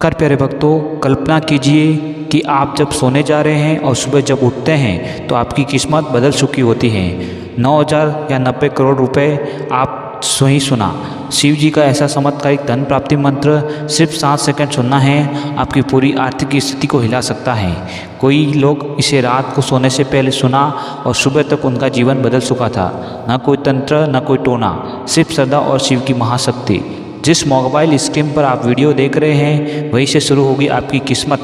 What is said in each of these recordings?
कर प्यारे भक्तों, कल्पना कीजिए कि आप जब सोने जा रहे हैं और सुबह जब उठते हैं तो आपकी किस्मत बदल चुकी होती है। 9,000 या 90 करोड़ रुपए आप सही सुना। शिव जी का ऐसा चमत्कारिक धन प्राप्ति मंत्र सिर्फ 7 सेकंड सुनना है, आपकी पूरी आर्थिक स्थिति को हिला सकता है। कोई लोग इसे रात को सोने से पहले सुना और सुबह तक उनका जीवन बदल चुका था। न कोई तंत्र, न कोई टोना, सिर्फ श्रद्धा और शिव की महाशक्ति। जिस मोबाइल स्क्रीन पर आप वीडियो देख रहे हैं वहीं से शुरू होगी आपकी किस्मत।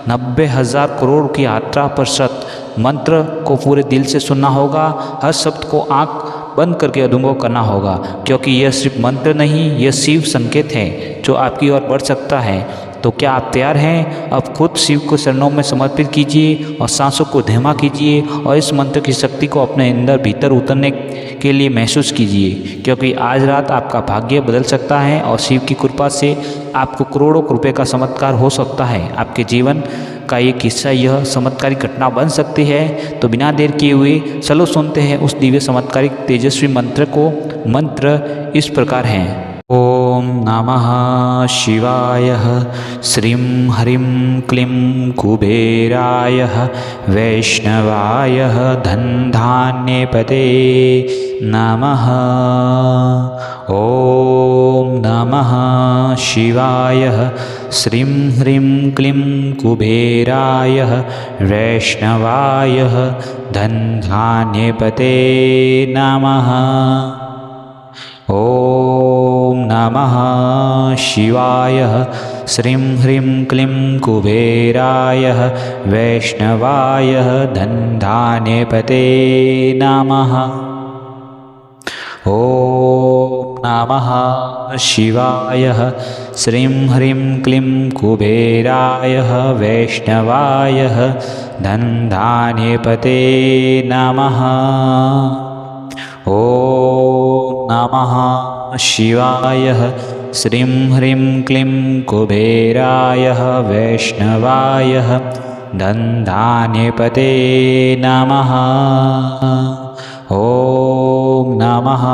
90,000 करोड़ की यात्रा पर मंत्र को पूरे दिल से सुनना होगा। हर शब्द को आंख बंद करके अनुभव करना होगा, क्योंकि यह सिर्फ मंत्र नहीं, यह शिव संकेत है जो आपकी ओर बढ़ सकता है। तो क्या आप तैयार हैं? अब खुद शिव को चरणों में समर्पित कीजिए और सांसों को धीमा कीजिए और इस मंत्र की शक्ति को अपने अंदर भीतर उतरने के लिए महसूस कीजिए, क्योंकि आज रात आपका भाग्य बदल सकता है और शिव की कृपा से आपको करोड़ों रुपए का चमत्कार हो सकता है। आपके जीवन का एक हिस्सा यह चमत्कारिक घटना बन सकती है। तो बिना देर किए हुए चलो सुनते हैं उस दिव्य चमत्कारिक तेजस्वी मंत्र को। मंत्र इस प्रकार है। ओम नमः शिवाय। श्रीं ह्रीं क्लीं कुबेराय वैष्णवाय धनधान्यपते नमः। ओम नमः शिवाय। श्रीं ह्रीं क्लीं कुबेराय वैष्णवाय धनधान्यपते नमः। ओम नमः शिवाय। श्रीं ह्रीं क्लीं कुबेराय वैष्णवाय धनधान्यपते नमः। ओम नमः शिवाय। श्रीं ह्रीं क्लीं कुबेराय वैष्णवाय धनधान्यपते नमः। ओम नमः शिवाय। श्रीं ह्रीं क्लीं कुबेराय वैष्णवाय धनधान्यपते नमः। ओम नमः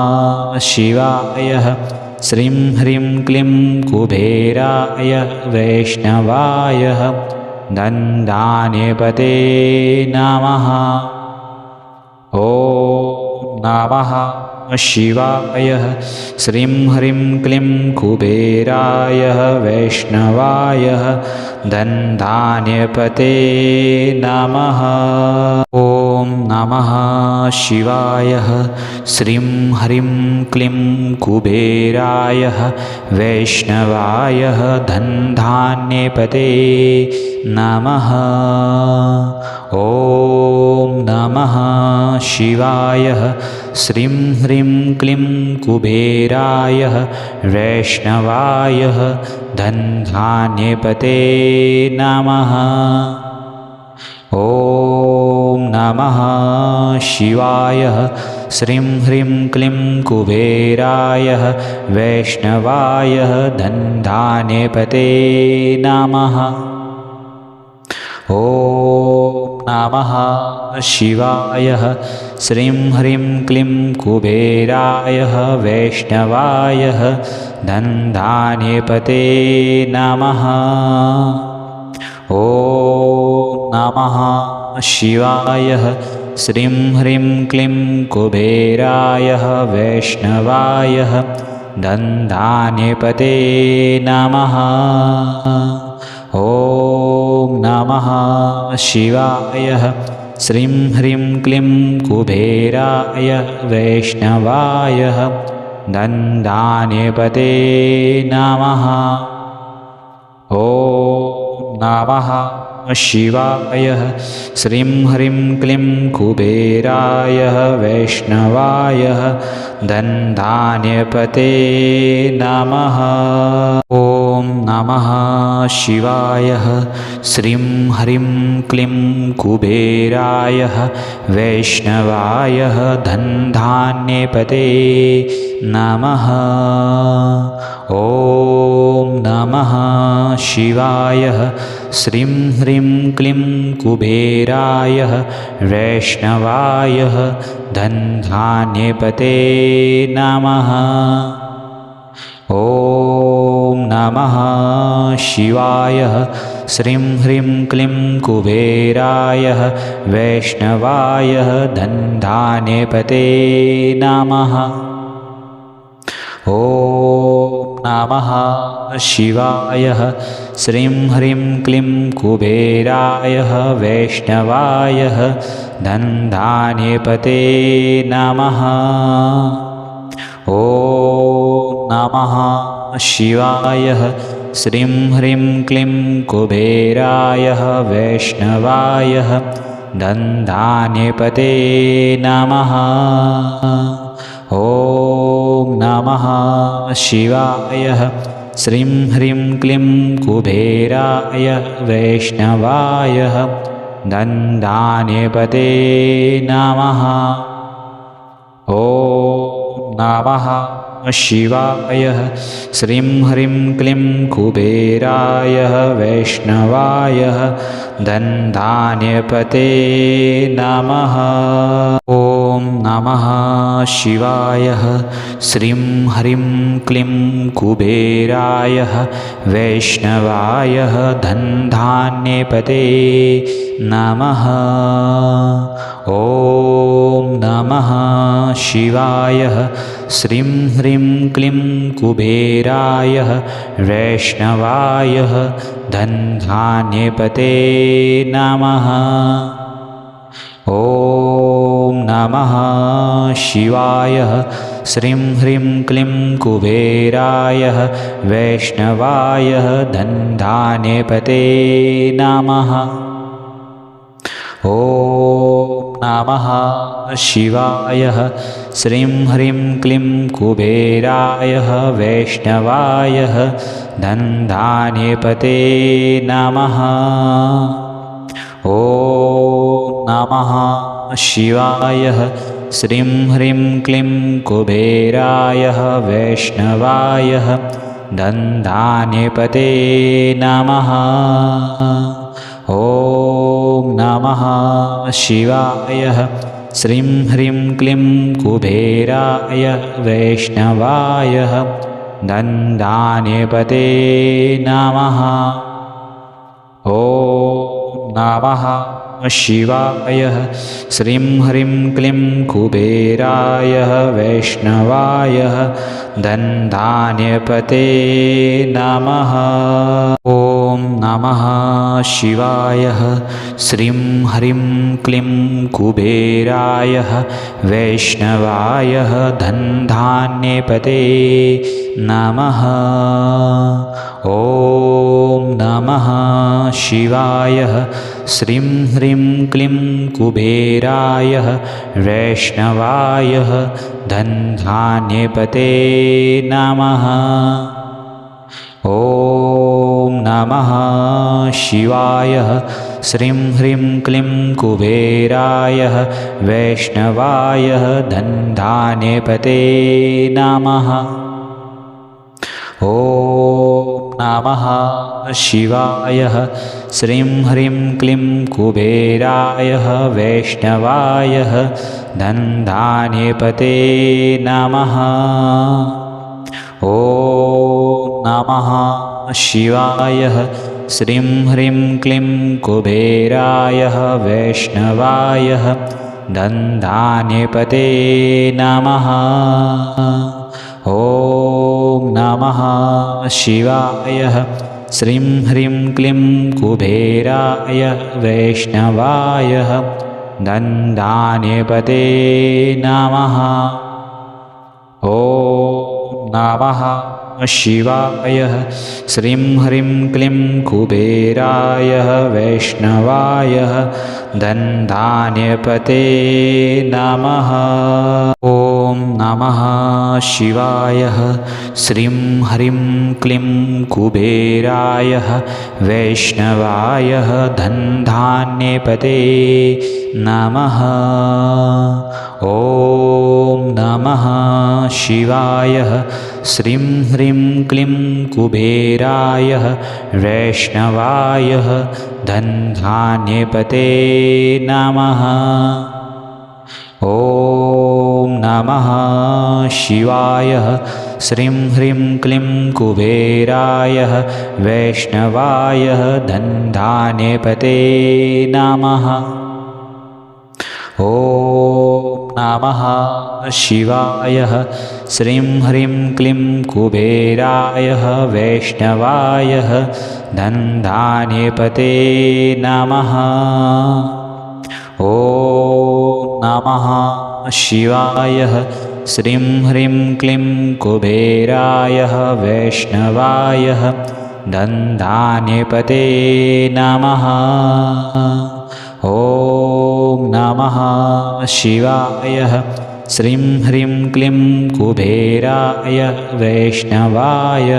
शिवाय। श्रीं ह्रीं क्लीं कुबेराय वैष्णवाय धनधान्यपते नमः। ओम नमः शिवाय। श्रीं ह्रीं क्लीं कुबेराय वैष्णवाय धनधान्यपते नमः। ओम नमः शिवाय। श्रीं ह्रीं क्लीं कुबेराय वैष्णवाय धनधान्यपते नमः। ओम नमः शिवाय। श्रीं ह्रीं क्लीं कुबेराय वैष्णवाय धनधान्यपते नमः। ओम नमः शिवाय। श्रीं ह्रीं क्लीं कुबेराय वैष्णवाय धनधान्यपते नमः। ओम नमः शिवाय। श्रीं ह्रीं क्लीं कुबेराय वैष्णवाय धनधान्यपते नमः। ओम नमः शिवाय। श्रीं ह्रीं क्लीं कुबेराय वैष्णवाय धनधान्यपते नमः। ओम नमः शिवाय। श्रीं ह्रीं क्लीं कुबेराय वैष्णवाय धनधान्यपते नमः। ओम नमः शिवाय। श्रीं ह्रीं क्लीं कुबेराय वैष्णवाय धनधान्यपते नमः। ओम नमः शिवाय। श्रीं ह्रीं क्लीं कुबेराय वैष्णवाय धनधान्यपते नमः। ओम नमः शिवाय। श्रीं ह्रीं क्लीं कुबेराय वैष्णवाय धनधान्यपते नमः। ओम नमः शिवाय। श्रीं ह्रीं क्लीं कुबेराय वैष्णवाय धनधान्यपते नमः। ॐ नमः शिवाय। श्रीं ह्रीं क्लीं कुबेराय वैष्णवाय धनधान्यपते नमः। ॐ नमः शिवाय। श्रीं ह्रीं क्लीं कुबेराय वैष्णवाय धनधान्यपते नमः। ॐ नमः शिवाय। श्रीं ह्रीं क्लीं कुबेराय वैष्णवाय धनधान्यपते नमः। ॐ नमः शिवाय। श्रीं ह्रीं क्लीं कुबेराय वैष्णवाय धनधान्यपते नमः। ॐ नमः शिवाय। श्रीं ह्रीं क्लीं कुबेराय वैष्णवाय धनधान्यपते नमः। ॐ नमः शिवाय। श्रीं ह्रीं क्लीं कुबेराय वैष्णवाय धनधान्यपते नमः। ॐ नमः शिवाय। श्रीं ह्रीं क्लीं कुबेराय वैष्णवाय धनधान्यपते नमः। ॐ नमः शिवाय। श्रीं ह्रीं क्लीं कुबेराय वैष्णवाय धनधान्यपते नमः। ॐ नमः शिवाय। श्रीं ह्रीं क्लीं कुबेराय वैष्णवाय धनधान्यपते नमः। ॐ नमः शिवाय। श्रीं ह्रीं क्लीं कुबेराय वैष्णवाय धनधान्यपते नमः। ॐ नमः शिवाय। श्रीं ह्रीं क्लीं कुबेराय वैष्णवाय धनधान्यपते नमः। ॐ नमः शिवाय। श्रीं ह्रीं क्लीं कुबेराय वैष्णवाय धनधान्यपते नमः। ॐ नमः शिवाय। श्रीं ह्रीं क्लीं कुबेराय वैष्णवाय धनधान्यपते नमः। ॐ नमः शिवाय। श्रीं ह्रीं क्लीं कुबेराय वैष्णवाय धनधान्यपते नमः। ॐ नमः शिवाय। श्रीं ह्रीं क्लीं कुबेराय वैष्णवाय धनधान्यपते नमः। ॐ नमः शिवाय। श्रीं ह्रीं क्लीं कुबेराय वैष्णवाय धनधान्यपते नमः। ॐ नमः शिवाय। श्रीं ह्रीं क्लीं कुबेराय वैष्णवाय धनधान्यपते नमः। ॐ नमः शिवाय। श्रीं ह्रीं क्लीं कुबेराय वैष्णवाय धनधान्यपते नमः। ॐ नमः शिवाय। श्रीं ह्रीं क्लीं कुबेराय वैष्णवाय धनधान्यपते नमः। ॐ नमः शिवाय। श्रीं ह्रीं क्लीं कुबेराय वैष्णवाय धनधान्यपते नमः। ॐ नमः शिवाय। श्रीं ह्रीं क्लीं कुबेराय वैष्णवाय धनधान्यपते नमः। ॐ नमः शिवाय। श्रीं ह्रीं क्लीं कुबेराय वैष्णवाय धनधान्यपते नमः। ॐ नमः शिवाय। श्रीं ह्रीं क्लीं कुबेराय वैष्णवाय धनधान्यपते नमः। ॐ नमः शिवाय। श्रीं ह्रीं क्लीं कुबेराय वैष्णवाय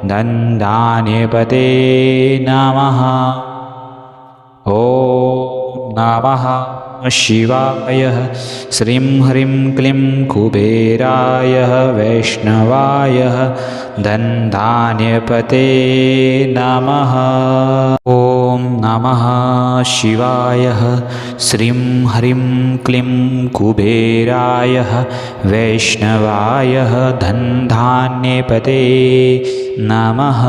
धनधान्यपते नमः। ॐ नमः शिवाय। श्रीं ह्रीं क्लीं कुबेराय वैष्णवाय धनधान्यपते नमः। ॐ नमः शिवाय। श्रीं ह्रीं क्लीं कुबेराय वैष्णवाय धनधान्यपते नमः।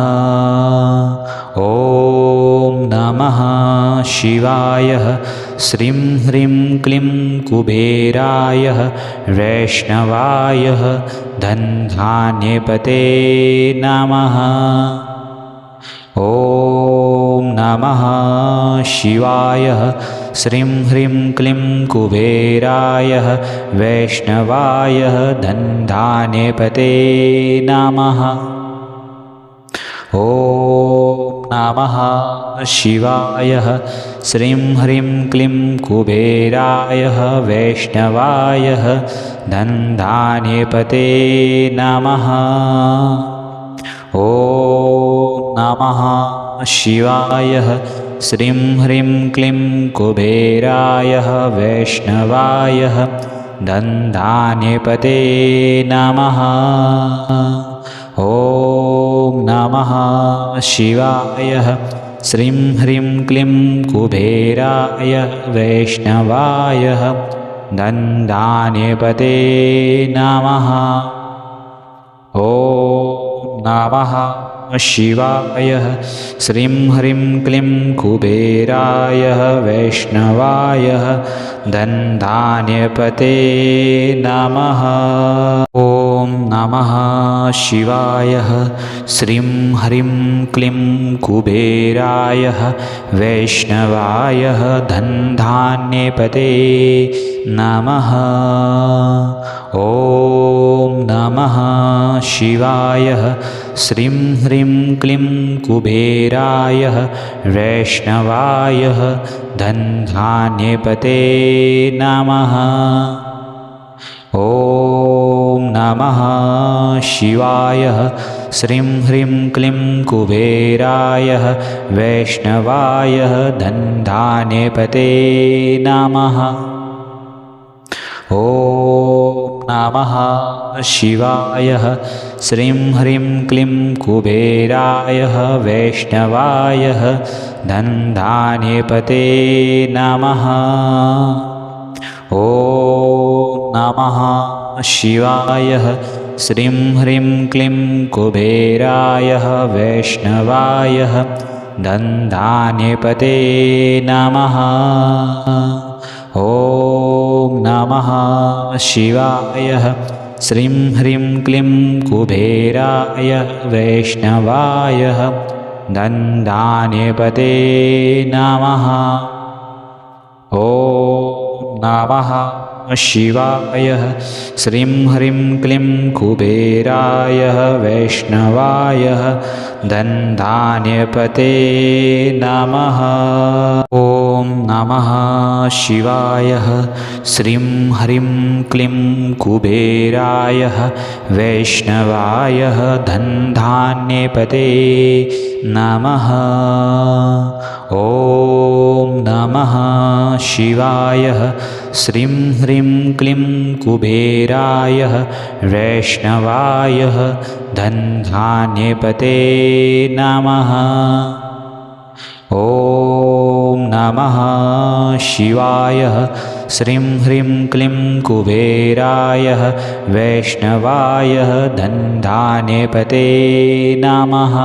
ॐ नमः शिवाय। श्रीं ह्रीं क्लीं कुबेराय वैष्णवाय धनधान्यपते नमः। ॐ नमः शिवाय। श्रीं ह्रीं क्लीं कुबेराय वैष्णवाय धनधान्यपते नमः। ॐ नमः शिवाय। श्रीं ह्रीं क्लीं कुबेराय वैष्णवाय धनधान्यपते नमः। ॐ नमः शिवाय। श्रीं ह्रीं क्लीं कुबेराय वैष्णवाय धनधान्यपते नमः। ॐ नमः शिवाय। श्रीं ह्रीं क्लीं कुबेराय वैष्णवाय धनधान्यपते नमः। ॐ नमः शिवाय। श्रीं ह्रीं क्लीं कुबेराय वैष्णवाय धनधान्यपते नमः। ॐ नमः शिवाय। श्रीं ह्रीं क्लीं कुबेराय वैष्णवाय धनधान्यपते नमः। ॐ नमः शिवाय। श्रीं ह्रीं क्लीं कुबेराय वैष्णवाय धनधान्यपते नमः। ॐ नमः शिवाय। श्रीं ह्रीं क्लीं कुबेराय वैष्णवाय धनधान्यपते नमः। ॐ नमः शिवाय। श्रीं ह्रीं क्लीं कुबेराय वैष्णवाय धनधान्यपते नमः। ॐ नमः शिवाय। श्रीं ह्रीं क्लीं कुबेराय वैष्णवाय धनधान्यपते नमः। ॐ नमः शिवाय। श्रीं ह्रीं क्लीं कुबेराय वैष्णवाय धनधान्यपते नमः। ॐ नमः शिवाय। श्रीं ह्रीं क्लीं कुबेराय वैष्णवाय धनधान्यपते नमः। ॐ नमः शिवाय। श्रीं ह्रीं क्लीं कुबेराय वैष्णवाय धनधान्यपते नमः। ॐ नमः शिवाय। श्रीं ह्रीं क्लीं कुबेराय वैष्णवाय धनधान्यपते नमः। ॐ नमः शिवाय। श्रीं ह्रीं क्लीं कुबेराय वैष्णवाय धनधान्यपते नमः।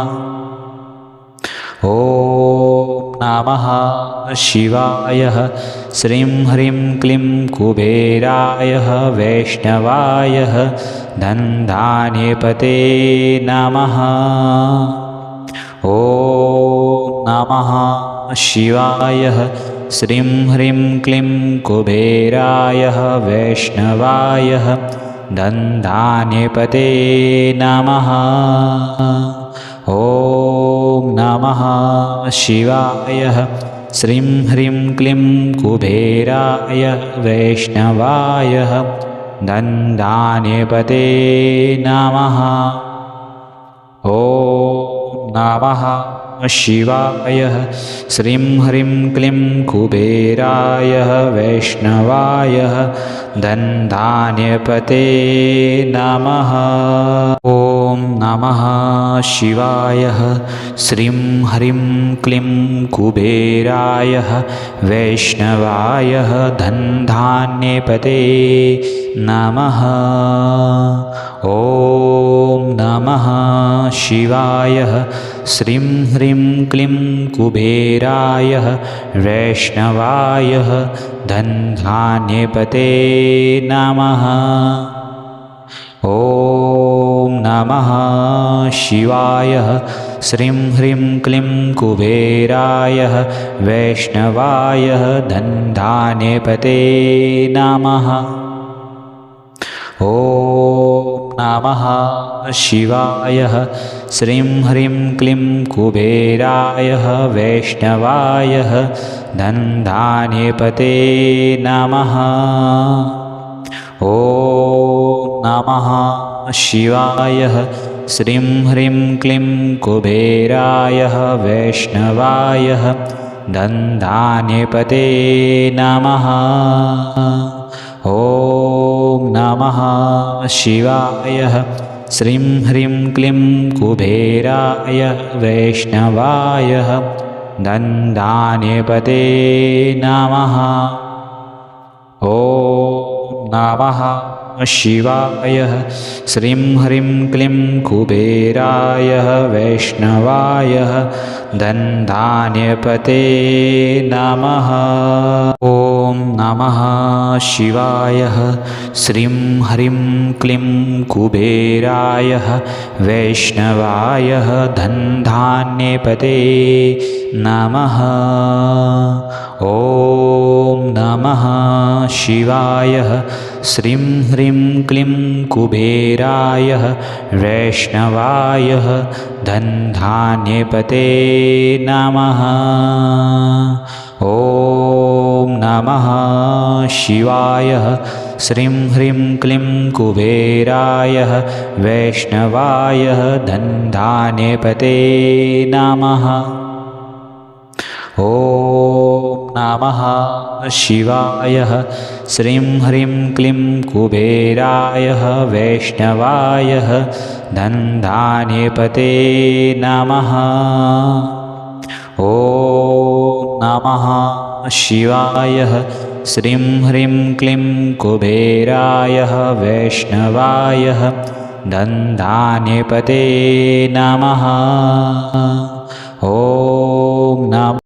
ॐ नमः शिवाय। श्रीं ह्रीं क्लीं कुबेराय वैष्णवाय धनधान्यपते नमः। ॐ नमः शिवाय। श्रीं ह्रीं क्लीं कुबेराय वैष्णवाय धनधान्यपते नमः। ॐ नमः शिवाय। श्रीं ह्रीं क्लीं कुबेराय वैष्णवाय धनधान्यपते नमः। ॐ नमः शिवाय। श्रीं ह्रीं क्लीं कुबेराय वैष्णवाय धनधान्यपते नमः। ॐ नमः शिवाय। श्रीं ह्रीं क्लीं कुबेराय वैष्णवाय धनधान्यपते नमः। ॐ नमः शिवाय। श्रीं ह्रीं क्लीं कुबेराय वैष्णवाय धनधान्यपते नमः। ॐ नमः शिवाय। श्रीं ह्रीं क्लीं कुबेराय वैष्णवाय धनधान्यपते नमः। ॐ नमः शिवाय। श्रीं ह्रीं क्लीं कुबेराय वैष्णवाय धनधान्यपते नमः। ॐ नमः शिवाय। श्रीं ह्रीं क्लीं कुबेराय वैष्णवाय धनधान्यपते नमः। ॐ नमः शिवाय। श्रीं ह्रीं क्लीं कुबेराय वैष्णवाय धनधान्यपते नमः। ॐ नमः शिवाय। श्रीं ह्रीं क्लीं कुबेराय वैष्णवाय धनधान्यपते नमः। ॐ नमः शिवाय। श्रीं ह्रीं क्लीं कुबेराय वैष्णवाय धनधान्यपते नमः। ॐ नमः शिवाय। श्रीं ह्रीं क्लीं कुबेराय वैष्णवाय धनधान्यपते नमः। ॐ नमः शिवाय। श्रीं ह्रीं क्लीं कुबेराय वैष्णवाय धनधान्यपते नमः। ॐ नमः शिवाय। श्रीं ह्रीं क्लीं कुबेराय वैष्णवाय धनधान्यपते नमः। ॐ नमः शिवाय। श्रीं ह्रीं क्लीं कुबेराय वैष्णवाय धनधान्यपते नमः। ॐ नमः